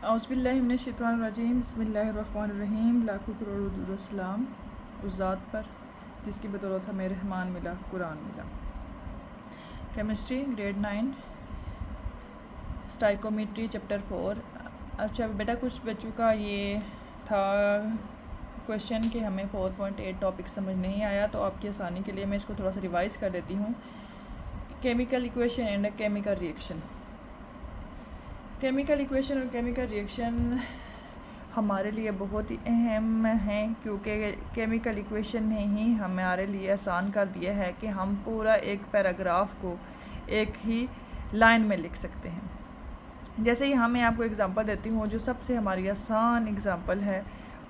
औज़ुबिल्लाहिमिनश्शैतानिर्रजीम बिस्मिल्लाहिर्रहमानिर्रहीम। लाखों करोड़ों दुरूद उस ज़ात पर जिसकी बदौलत हमें रहमान मिला, कुरान मिला। Chemistry grade 9 stoichiometry chapter 4। अच्छा बेटा, कुछ बच्चों का ये था क्वेश्चन कि हमें 4.8 टॉपिक समझ नहीं आया, तो आपकी आसानी के लिए मैं इसको थोड़ा सा रिवाइज़ कर देती हूँ। Chemical equation and chemical reaction. Chemical equation और केमिकल रिएक्शन हमारे लिए बहुत ही अहम हैं, क्योंकि केमिकल इक्वेशन ने ही हमारे लिए आसान कर दिया है कि हम पूरा एक पैराग्राफ को एक ही लाइन में लिख सकते हैं। जैसे यहाँ मैं आपको एग्ज़ाम्पल देती हूँ, जो सबसे हमारी आसान एग्ज़ाम्पल है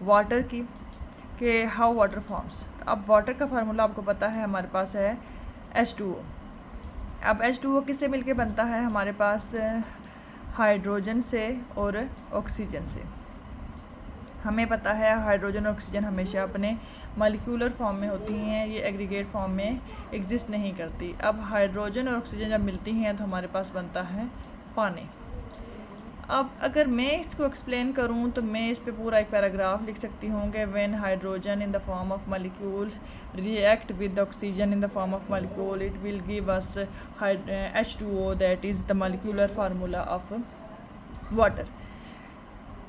वाटर की, कि हाउ वाटर फॉर्म्स। अब वाटर का फार्मूला आपको पता है, हमारे पास है H2O। अब H2O किससे मिलके बनता है? हमारे पास हाइड्रोजन से और ऑक्सीजन से। हमें पता है हाइड्रोजन और ऑक्सीजन हमेशा अपने मॉलिक्यूलर फॉर्म में होती हैं, ये एग्रीगेट फॉर्म में एग्जिस्ट नहीं करती। अब हाइड्रोजन और ऑक्सीजन जब मिलती हैं तो हमारे पास बनता है पानी। अब अगर मैं इसको एक्सप्लेन करूं तो मैं इस पे पूरा एक पैराग्राफ लिख सकती हूँ कि when hydrogen in the form of molecule react with oxygen in the form of molecule, it will give us H2O, that is the molecular formula of water.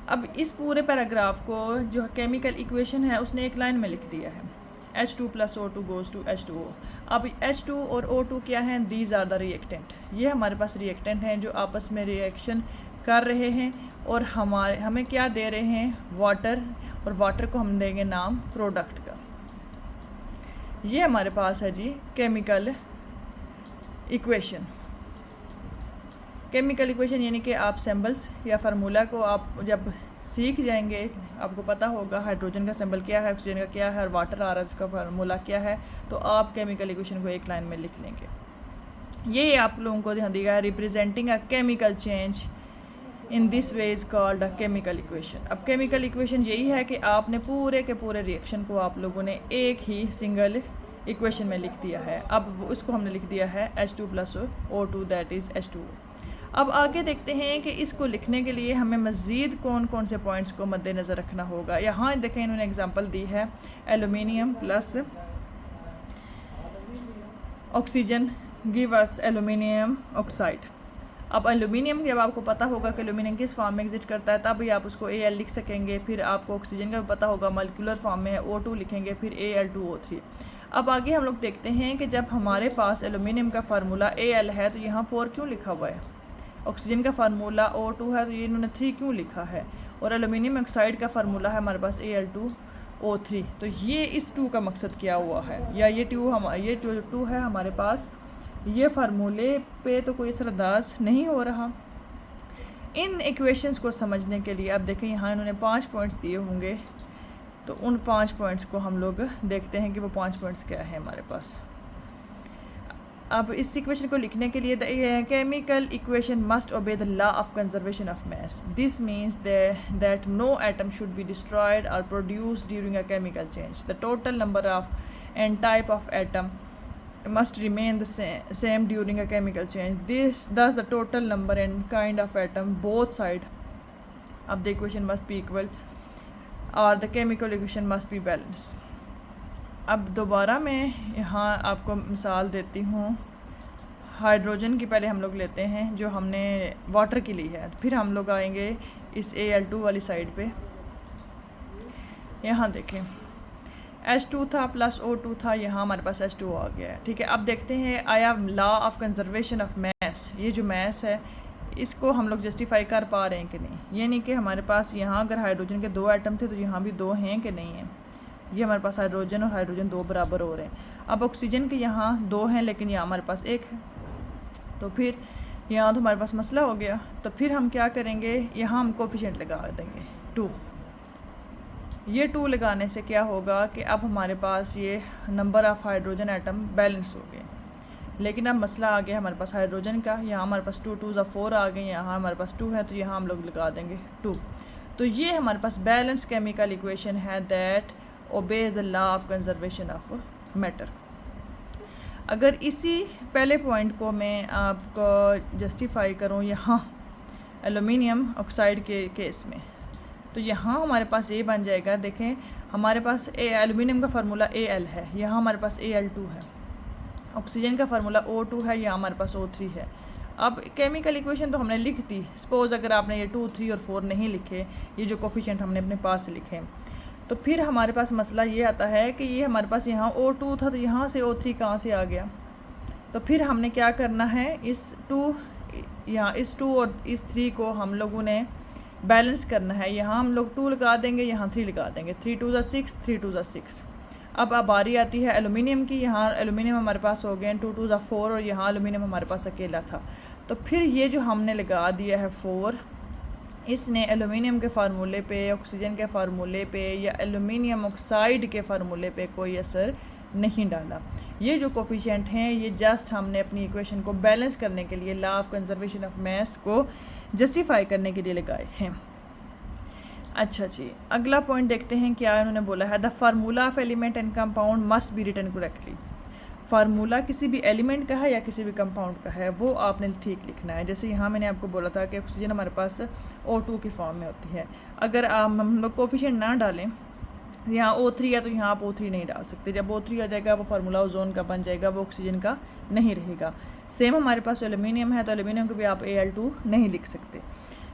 अब इस पूरे पैराग्राफ को जो केमिकल इक्वेशन है उसने एक लाइन में लिख दिया है, H2 + O2 goes to H2O। अब H2 और O2 क्या हैं? These are the reactant. ये हमारे पास रिएक्टेंट हैं जो आपस में रिएक्शन कर रहे हैं और हमें क्या दे रहे हैं? वाटर। और वाटर को हम देंगे नाम प्रोडक्ट का। ये हमारे पास है जी केमिकल इक्वेशन। केमिकल इक्वेशन यानी कि आप सिंबल्स या फार्मूला को आप जब सीख जाएंगे, आपको पता होगा हाइड्रोजन का सिंबल क्या है, ऑक्सीजन का क्या है और वाटर आ रहा है उसका फार्मूला क्या है, तो आप केमिकल इक्वेशन को एक लाइन में लिख लेंगे। ये आप लोगों को ध्यान दिया, representing a chemical change in this way is called a chemical equation. अब केमिकल इक्वेशन यही है कि आपने पूरे के पूरे रिएक्शन को आप लोगों ने एक ही सिंगल इक्वेशन में लिख दिया है। अब उसको हमने लिख दिया है H2 + O2, that is H2O। अब आगे देखते हैं कि इसको लिखने के लिए हमें मज़ीद कौन कौन से पॉइंट्स को मद्देनज़र रखना होगा। यहाँ देखें इन्होंने एग्जांपल दी है aluminium plus oxygen give us aluminium oxide. अब एलुमिनियम जब आपको पता होगा कि एलुमिनियम किस फॉर्म में एग्जिस्ट करता है, तब ही आप उसको Al लिख सकेंगे। फिर आपको ऑक्सीजन का भी पता होगा, मॉलिक्यूलर फॉर्म में है, O2 लिखेंगे, फिर Al2O3। अब आगे हम लोग देखते हैं कि जब हमारे पास एलुमिनियम का फार्मूला Al है तो यहाँ 4 क्यों लिखा हुआ है? ऑक्सीजन का फार्मूला O2 है तो ये इन्होंने 3 क्यों लिखा है? और एलुमिनियम ऑक्साइड का फार्मूला है हमारे पास Al2O3। तो ये इस 2 का मकसद क्या हुआ है, या ये जो 2 है हमारे पास, ये फार्मूले पे तो कोई असरअंदाज नहीं हो रहा। इन इक्वेशंस को समझने के लिए अब देखें यहाँ इन्होंने 5 पॉइंट्स दिए होंगे, तो उन 5 पॉइंट्स को हम लोग देखते हैं कि वो 5 पॉइंट्स क्या है हमारे पास। अब इस इक्वेशन को लिखने के लिए chemical equation must obey the law of conservation of mass. This means that no atom should be destroyed और produced during a chemical change. The total number of and type of atom must remain the same during a chemical change. Thus the total number and kind of atom both side of the equation must be equal or the chemical equation must be balanced. अब दोबारा मैं यहाँ आपको मिसाल देती हूँ। Hydrogen की पहले हम लोग लेते हैं जो हमने वाटर की ली है, फिर हम लोग आएंगे इस Al2 वाली साइड पे। यहाँ देखें H2 था प्लस O2 था, यहाँ हमारे पास H2O आ गया है। ठीक है, अब देखते हैं आया लॉ ऑफ कंजर्वेशन ऑफ मास। ये जो मास है इसको हम लोग जस्टिफाई कर पा रहे हैं कि नहीं। ये नहीं कि हमारे पास यहाँ अगर हाइड्रोजन के 2 एटम थे तो यहाँ भी 2 हैं कि नहीं हैं। ये हमारे पास हाइड्रोजन और हाइड्रोजन 2 बराबर हो रहे हैं। अब ऑक्सीजन के यहाँ 2 हैं लेकिन यहाँ हमारे पास 1 है, तो फिर यहाँ तो हमारे पास मसला हो गया। तो फिर हम क्या करेंगे, यहाँ हम कोफिशिएंट लगा देंगे 2। ये 2 लगाने से क्या होगा कि अब हमारे पास ये number of hydrogen atom balance हो गए। लेकिन अब मसला आ गया हमारे पास हाइड्रोजन का। यहाँ हमारे पास 2 2 4 आ गए, यहाँ हमारे पास 2 है तो यहाँ हम लोग लगा देंगे 2। तो ये हमारे पास बैलेंस केमिकल इक्वेशन है that obeys the law of conservation of matter. अगर इसी पहले पॉइंट को मैं आपको जस्टिफाई करूँ यहाँ एलुमिनियम ऑक्साइड के केस में। तो यहाँ हमारे पास ये बन जाएगा, देखें हमारे पास एलुमिनियम का फार्मूला Al है, यहाँ हमारे पास Al2 है। ऑक्सीजन का फार्मूला O2 है, यहाँ हमारे पास O3 है। अब केमिकल इक्वेशन तो हमने लिख दी, सपोज़ अगर आपने ये 2, 3 और 4 नहीं लिखे, ये जो कोफिशिएंट हमने अपने पास से लिखे, तो फिर हमारे पास मसला ये आता है कि ये हमारे पास यहाँ O2 था, तो यहाँ से O3 कहाँ से आ गया। तो फिर हमने क्या करना है, इस 2 और इस 3 को हम लोगों ने बैलेंस करना है। यहाँ हम लोग 2 लगा देंगे, यहाँ 3 लगा देंगे, 3 2 6, 3 2 6। अब बारी आती है एलुमिनियम की। यहाँ एलुमिनियम हमारे पास हो गए 2 2 4 और यहाँ एलुमिनियम हमारे पास अकेला था। तो फिर ये जो हमने लगा दिया है 4, इसने एलुमिनियम के फार्मूले पे, ऑक्सीजन के फार्मूले पे या एलुमिनियम ऑक्साइड के फार्मूले पे कोई असर नहीं डाला। ये जो कोफिशिएंट हैं ये जस्ट हमने अपनी इक्वेशन को बैलेंस करने के लिए, लॉ ऑफ कंजर्वेशन ऑफ मास को जस्टिफाई करने के लिए लगाए हैं। अच्छा जी, अगला पॉइंट देखते हैं क्या इन्होंने बोला है। The formula of element and compound must be written correctly. Formula किसी भी एलिमेंट का है या किसी भी कंपाउंड का है, वो आपने ठीक लिखना है। जैसे यहाँ मैंने आपको बोला था कि ऑक्सीजन हमारे पास O2 की फॉर्म में होती है। अगर हम लोग कोफिशिएंट ना डालें, यहाँ O3 है तो यहाँ आप O3 नहीं डाल सकते। जब O3 आ जाएगा वो फार्मूला ओजोन का बन जाएगा, वो ऑक्सीजन का नहीं रहेगा। सेम हमारे पास एल्यूमिनियम है तो एल्यूमिनियम को भी आप Al2 नहीं लिख सकते।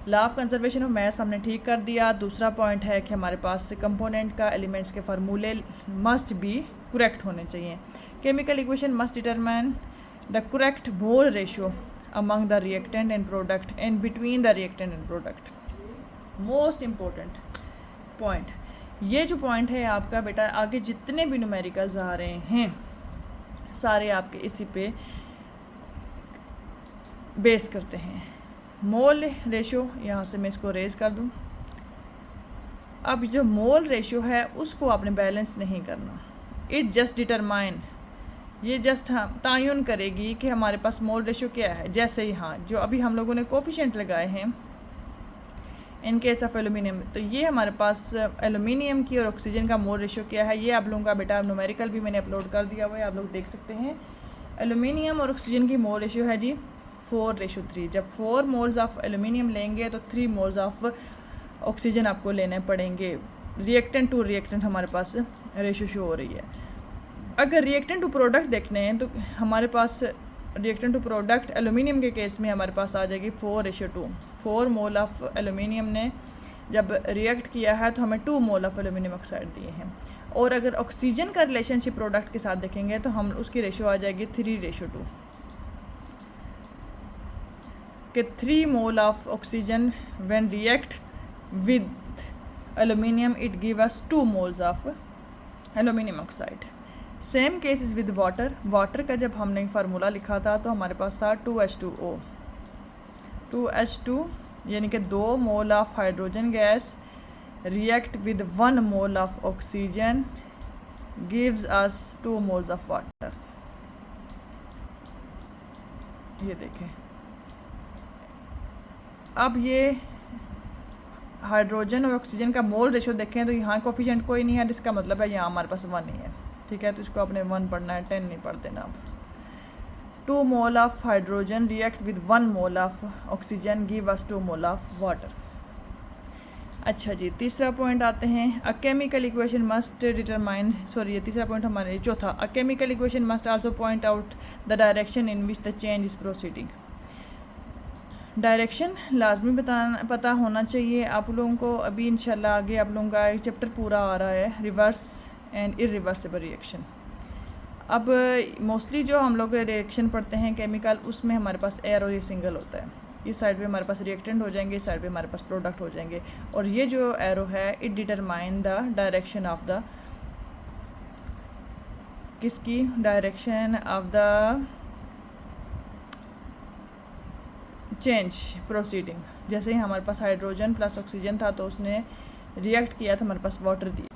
लॉ ऑफ कंजर्वेशन ऑफ मास हमने ठीक कर दिया। दूसरा पॉइंट है कि हमारे पास कंपोनेंट का, एलिमेंट्स के फार्मूले मस्ट बी करेक्ट होने चाहिए। Chemical equation must determine the correct mole ratio among the reactant and product and between the reactant and product. Most important point, ये जो पॉइंट है आपका बेटा, आगे जितने भी न्यूमेरिकल्स आ रहे हैं सारे आपके इसी पे बेस करते हैं। मोल रेशियो, यहाँ से मैं इसको रेज कर दूँ। अब जो मोल रेशियो है उसको आपने बैलेंस नहीं करना। इट जस्ट डिटरमाइन, ये जस्ट तयन करेगी कि हमारे पास मोल रेशियो क्या है। जैसे यहाँ जो अभी हम लोगों ने कोफिशिएंट लगाए हैं इन केस ऑफ एल्यूमिनियम, तो ये हमारे पास एल्यूमिनियम की और ऑक्सीजन का मोल रेशियो क्या है, ये आप लोगों का बेटा न्यूमेरिकल भी मैंने अपलोड कर दिया हुआ है, आप लोग देख सकते हैं। एल्यूमिनियम और ऑक्सीजन की मोल रेशियो है जी 4:3। जब 4 मोल्स ऑफ एल्यूमिनियम लेंगे तो 3 मोल्स ऑफ ऑक्सीजन आपको लेने पड़ेंगे। रिएक्टेंट टू रिएक्टेंट हमारे पास रेशियो शो हो रही है। अगर रिएक्टेंट टू प्रोडक्ट देखने हैं तो हमारे पास रिएक्टेंट टू प्रोडक्ट एल्यूमिनियम के केस में हमारे पास आ जाएगी 4:2। 4 मोल ऑफ एल्यूमिनियम ने जब रिएक्ट किया है तो हमें 2 मोल ऑफ एल्यूमिनियम ऑक्साइड दिए हैं। और अगर ऑक्सीजन का रिलेशनशिप प्रोडक्ट के साथ देखेंगे तो हम उसकी रेशियो आ जाएगी 3:2 कि 3 mole of oxygen when react with aluminium it give us 2 moles of aluminium oxide. Same case is with water. Water का जब हमने फार्मूला लिखा था तो हमारे पास था 2H2O। 2H2 यानी कि 2 mole of hydrogen gas react with 1 mole of oxygen gives us 2 moles of water. ये देखें, अब ये हाइड्रोजन और ऑक्सीजन का मोल रेशो देखें तो यहाँ कोफिशिएंट कोई नहीं है, जिसका मतलब है यहाँ हमारे पास 1 ही है। ठीक है, तो इसको आपने 1 पढ़ना है, 10 नहीं पढ़ देना। अब 2 mole of hydrogen react with 1 mole of oxygen give us 2 mole of water. अच्छा जी, तीसरा पॉइंट आते हैं। A chemical equation must determine, sorry ये तीसरा पॉइंट हमारे चौथा। A chemical equation must also point out the direction in which the change is proceeding. Direction लाजमी पता होना चाहिए आप लोगों को। अभी इंशाल्लाह आगे आप लोगों का एक चैप्टर पूरा आ रहा है, रिवर्स एंड इरिवर्सिबल रिएक्शन। अब मोस्टली जो हम लोग रिएक्शन पढ़ते हैं केमिकल, उसमें हमारे पास एरो ये सिंगल होता है। इस साइड पे हमारे पास रिएक्टेंट हो जाएंगे, इस साइड पे हमारे पास प्रोडक्ट हो जाएंगे। और ये जो एरो है it determine the direction of the, किसकी direction of the change proceeding. जैसे ही हमारे पास हाइड्रोजन प्लस ऑक्सीजन था तो उसने रिएक्ट किया तो हमारे पास वाटर दी।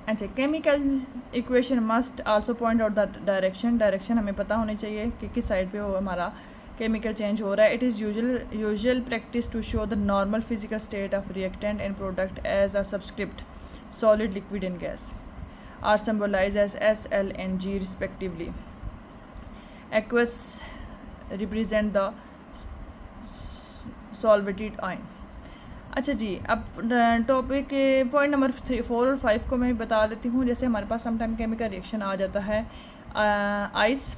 अच्छा, chemical equation must also point out the direction. Direction हमें पता होनी चाहिए कि किस साइड पे वो हमारा केमिकल चेंज हो रहा है। It is usual practice to show the normal physical state of reactant and product as a subscript solid, liquid and gas are symbolise as S, L and G respectively. Aqueous represent the solvated ion. अच्छा जी, अब topic point number 4 और 5 को मैं बता देती हूँ। जैसे हमारे पास समटाइम केमिकल रिएक्शन आ जाता है आइस,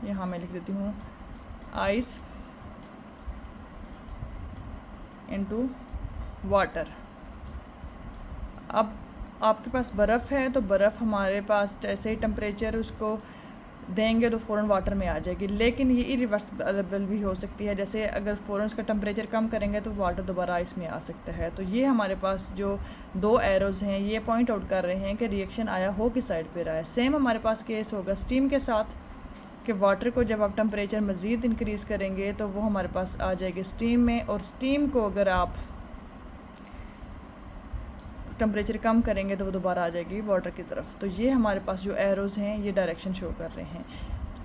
यहाँ मैं लिख देती हूँ आइस इनटू वाटर। अब आपके पास बर्फ़ है तो बर्फ़ हमारे पास जैसे ही टेम्परेचर उसको देंगे तो फ़ौरन वाटर में आ जाएगी, लेकिन ये इरिवर्सिबल भी हो सकती है। जैसे अगर फ़ौरन उसका टेम्परेचर कम करेंगे तो वाटर दोबारा आइस में आ सकता है। तो ये हमारे पास जो 2 एरोज़ हैं ये पॉइंट आउट कर रहे हैं कि रिएक्शन आया हो किस साइड पे रहा है। सेम हमारे पास केस होगा स्टीम के साथ कि वाटर को जब आप टेम्परेचर मज़ीद इंक्रीज़ करेंगे तो वो हमारे पास आ जाएगी स्टीम में, और स्टीम को अगर आप टेम्परेचर कम करेंगे तो वो दोबारा आ जाएगी वाटर की तरफ। तो ये हमारे पास जो एरोज़ हैं ये डायरेक्शन शो कर रहे हैं।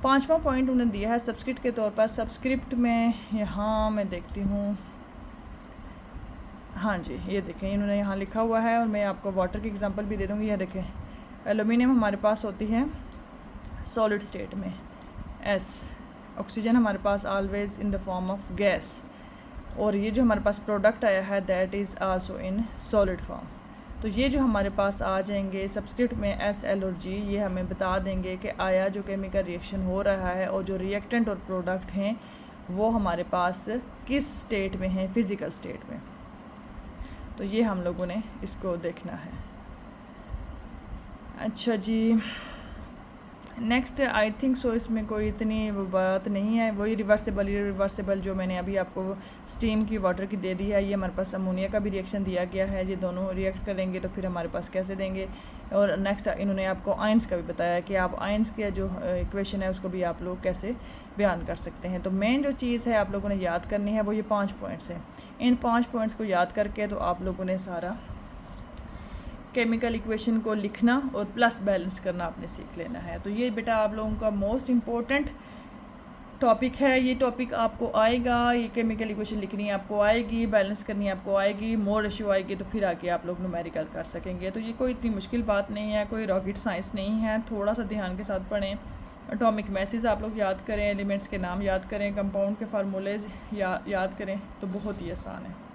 5वां पॉइंट उन्होंने दिया है सब्सक्रिप्ट के तौर पर। सब्सक्रिप्ट में यहाँ मैं देखती हूँ, हाँ जी ये देखें इन्होंने यहाँ लिखा हुआ है, और मैं आपको वाटर की एग्जांपल भी दे दूँगी। यह देखें एलुमिनियम हमारे पास होती है सॉलिड स्टेट में, एस ऑक्सीजन हमारे पास always in the form of gas, और ये जो हमारे पास प्रोडक्ट आया है that is also in solid form. तो ये जो हमारे पास आ जाएंगे सब्सक्रिप्ट में एस, एल और जी, ये हमें बता देंगे कि आया जो केमिकल रिएक्शन हो रहा है और जो रिएक्टेंट और प्रोडक्ट हैं वो हमारे पास किस स्टेट में हैं, फ़िज़िकल स्टेट में। तो ये हम लोगों ने इसको देखना है। अच्छा जी, नेक्स्ट आई थिंक सो इसमें कोई इतनी वो बात नहीं है। वही रिवर्सिबल जो मैंने अभी आपको स्टीम की वाटर की दे दी है, ये हमारे पास अमोनिया का भी रिएक्शन दिया गया है। ये दोनों रिएक्ट करेंगे तो फिर हमारे पास कैसे देंगे। और नेक्स्ट इन्होंने आपको आयंस का भी बताया कि आप आयंस के जो इक्वेशन है उसको भी आप लोग कैसे बयान कर सकते हैं। तो मेन जो चीज़ है आप लोगों ने याद करनी है वो ये 5 पॉइंट्स हैं। इन 5 पॉइंट्स को याद करके तो आप लोगों ने सारा केमिकल इक्वेशन को लिखना और प्लस बैलेंस करना आपने सीख लेना है। तो ये बेटा आप लोगों का मोस्ट इम्पोर्टेंट टॉपिक है। ये टॉपिक आपको आएगा, ये केमिकल इक्वेशन लिखनी आपको आएगी, बैलेंस करनी आपको आएगी, मोर रेशियो आएगी, तो फिर आगे आप लोग न्यूमेरिकल कर सकेंगे। तो ये कोई इतनी मुश्किल बात नहीं है, कोई रॉकेट साइंस नहीं है। थोड़ा सा ध्यान के साथ पढ़ें। एटॉमिक मैसेज आप लोग याद करें, एलिमेंट्स के नाम याद करें, कंपाउंड के फार्मूलेज याद करें, तो बहुत ही आसान है।